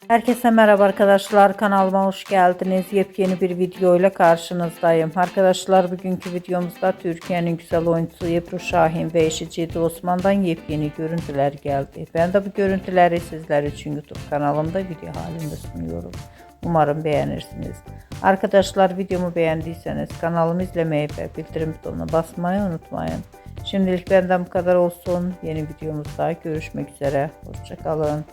Herkese merhaba arkadaşlar, kanalıma hoş geldiniz. Yepyeni bir video ile karşınızdayım. Arkadaşlar, bugünkü videomuzda Türkiye'nin güzel oyuncusu Ebru Şahin ve eşi Cedi Osman'dan yepyeni görüntüler geldi. Ben de bu görüntüleri sizler için YouTube kanalımda video halinde sunuyorum. Umarım beğenirsiniz. Arkadaşlar, videomu beğendiyseniz kanalımı izlemeyi ve bildirim butonuna basmayı unutmayın. Şimdilik benden bu kadar olsun. Yeni videomuzda görüşmek üzere. Hoşça kalın.